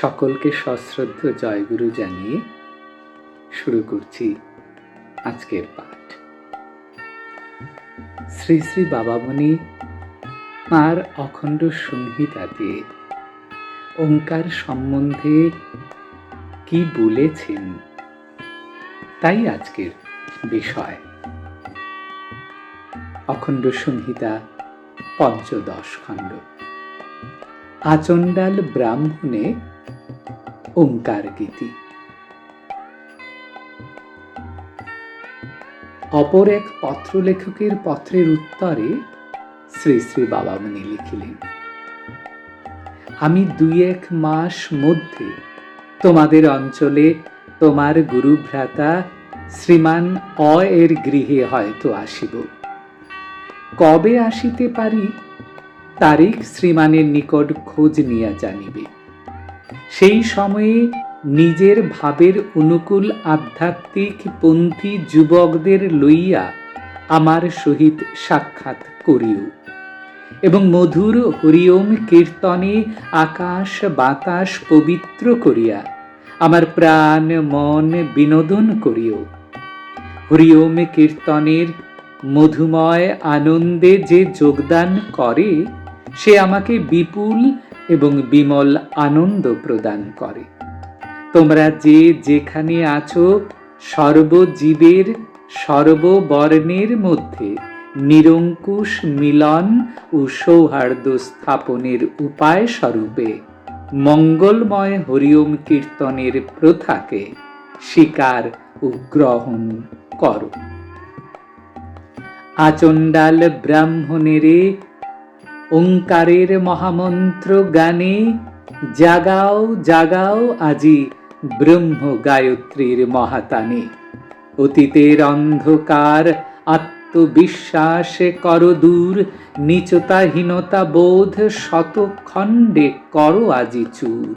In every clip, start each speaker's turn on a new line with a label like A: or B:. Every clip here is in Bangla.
A: সকলকে সশ্রদ্ধ জয়গুরু জানিয়ে শুরু করছি আজকের পাঠ। শ্রী শ্রী বাবামণি তাঁর অখণ্ড সংহিতাতে ওঙ্কার সম্বন্ধে কি বলেছেন তাই আজকের বিষয়। অখণ্ড সংহিতা পঞ্চদশ খণ্ড। আচণ্ডাল ব্রাহ্মণে ওঙ্কার গীতি। অপর এক পত্রলেখকের পত্রের উত্তরে শ্রী শ্রী বাবামণি লিখিলেন, আমি 2-1 মাস মধ্যে তোমাদের অঞ্চলে তোমার গুরুভ্রাতা শ্রীমান এর গৃহে হয়তো আসিব। কবে আসিতে পারি তারিখ শ্রীমানের নিকট খোঁজ নিয়া জানিবে। সেই সময়ে নিজের ভাবের অনুকূল আধ্যাত্মিক পন্থী যুবকদের লইয়া আমার সহিত সাক্ষাৎ করিও এবং মধুর হরিওম কীর্তনে আকাশ বাতাস পবিত্র করিয়া আমার প্রাণ মন বিনোদন করিও। হরিওম কীর্তনের মধুময় আনন্দে যে যোগদান করে সে আমাকে বিপুল এবং বিমল আনন্দ প্রদান করে। তোমরা যে যেখানে আছো সর্বজীবের সর্ববর্ণের মধ্যে নিরঙ্কুশ মিলন ও সৌহার্দ্য স্থাপনের উপায় স্বরূপে মঙ্গলময় হরিওম কীর্তনের প্রথাকে স্বীকার ও গ্রহণ করো। আচণ্ডাল ব্রাহ্মণেরে ওঙ্কারের মহামন্ত্র গানে জাগাও জাগাও আজি ব্রহ্ম গায়ত্রীর মহাতানে। অতীতের অন্ধকার আত্মবিশ্বাসে কর দূর, নিচতাহীনতা বোধ শতখণ্ডে করো আজি চূর।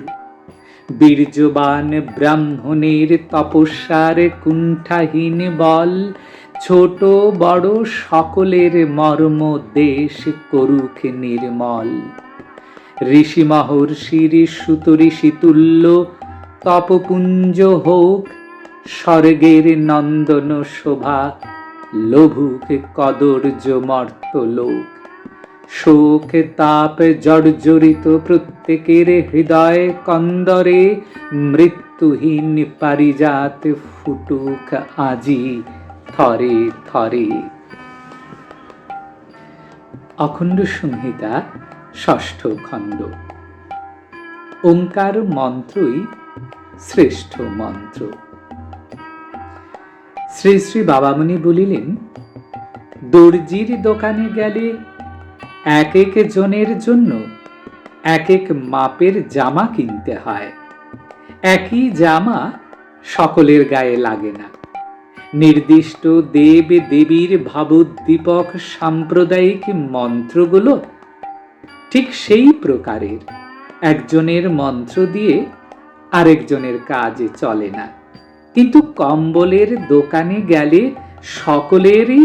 A: বীর্যবান ব্রাহ্মণের তপস্যার কুণ্ঠাহীন বল ছোট বড় সকলের মর্ম দেশ করুক নির্মল। ঋষি মহর্ষির সুত ঋষি তুল্য তপপুঞ্জ হোক, স্বর্গের নন্দন শোভা লভুক কদর্য মর্তলোক। শোক তাপ জর্জরিত প্রত্যেকের হৃদয় কন্দরে মৃত্যুহীন পারিজাত ফুটুক আজি থরে থরে। অখণ্ড সংহিতা ষষ্ঠ খণ্ড। ওঙ্কার মন্ত্রই শ্রেষ্ঠ মন্ত্র। শ্রী শ্রী বাবামণি বলিলেন, দর্জির দোকানে গেলে এক এক জনের জন্য এক এক মাপের জামা কিনতে হয়। একই জামা সকলের গায়ে লাগে না। নির্দিষ্ট দেব দেবীর ভাবোদ্দীপক সাম্প্রদায়িক মন্ত্রগুলো ঠিক সেই প্রকারের। একজনের মন্ত্র দিয়ে আরেকজনের কাজে চলে না। কিন্তু কম্বলের দোকানে গেলে সকলেরই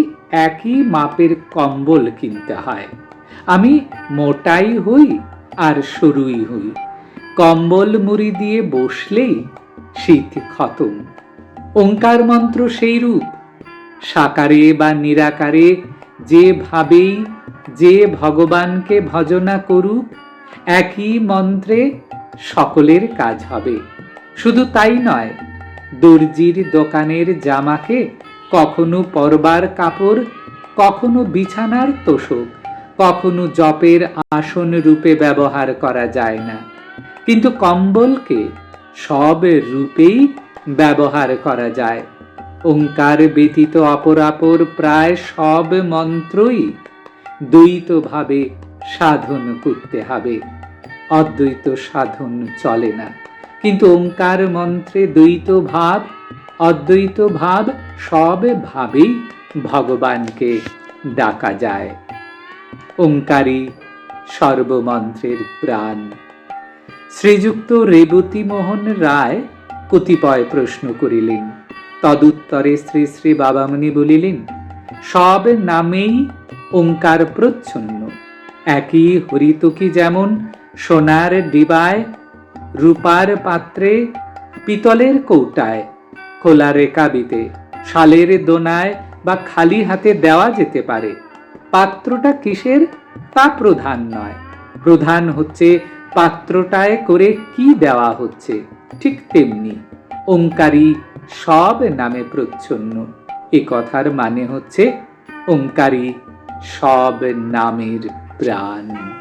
A: একই মাপের কম্বল কিনতে হয়। আমি মোটাই হই আর সরুই হই, কম্বল মুড়ি দিয়ে বসলেই শীত খতম। ওঙ্কার মন্ত্র সেই রূপ। সাকারে বা নিরাকারে যে ভাবেই যে ভগবানকে ভজনা করুক, একই মন্ত্রে সকলের কাজ হবে। শুধু তাই নয়, দর্জির দোকানের জামাকে কখনো পরবার কাপড়, কখনো বিছানার তোষক, কখনো জপের আসন রূপে ব্যবহার করা যায় না। কিন্তু কম্বলকে সব রূপেই ব্যবহার করা যায়। ওঙ্কার ব্যতীত অপরাপর প্রায় সব মন্ত্রই দ্বৈতভাবে সাধন করতে হবে। অদ্বৈত সাধন চলে না। কিন্তু ওঙ্কার মন্ত্রে দ্বৈত ভাব অদ্বৈত ভাব সব ভাবেই ভগবানকে ডাকা যায়। ওঙ্কারই সর্বমন্ত্রের প্রাণ। শ্রীযুক্ত রেবতী মোহন রায় কতিপয় প্রশ্ন করিলেন। তদুত্তরে শ্রী শ্রী বাবামণি বলিলেন, সব নামেই ওঙ্কার প্রচ্ছন্ন। একই হরিতকি যেমন সোনার ডিবায় রূপার পাত্রে, পিতলের কৌটায়, খোলা রেকাবিতে, শালের দোনায় বা খালি হাতে দেওয়া যেতে পারে। পাত্রটা কিসের তা প্রধান নয়, প্রধান হচ্ছে পাত্রটায় করে কি দেওয়া হচ্ছে। ঠিক তেমনি ওঙ্কারী সব নামে প্রচ্ছন্ন, এ কথার মানে হচ্ছে ওঙ্কারী সব নামের প্রাণ।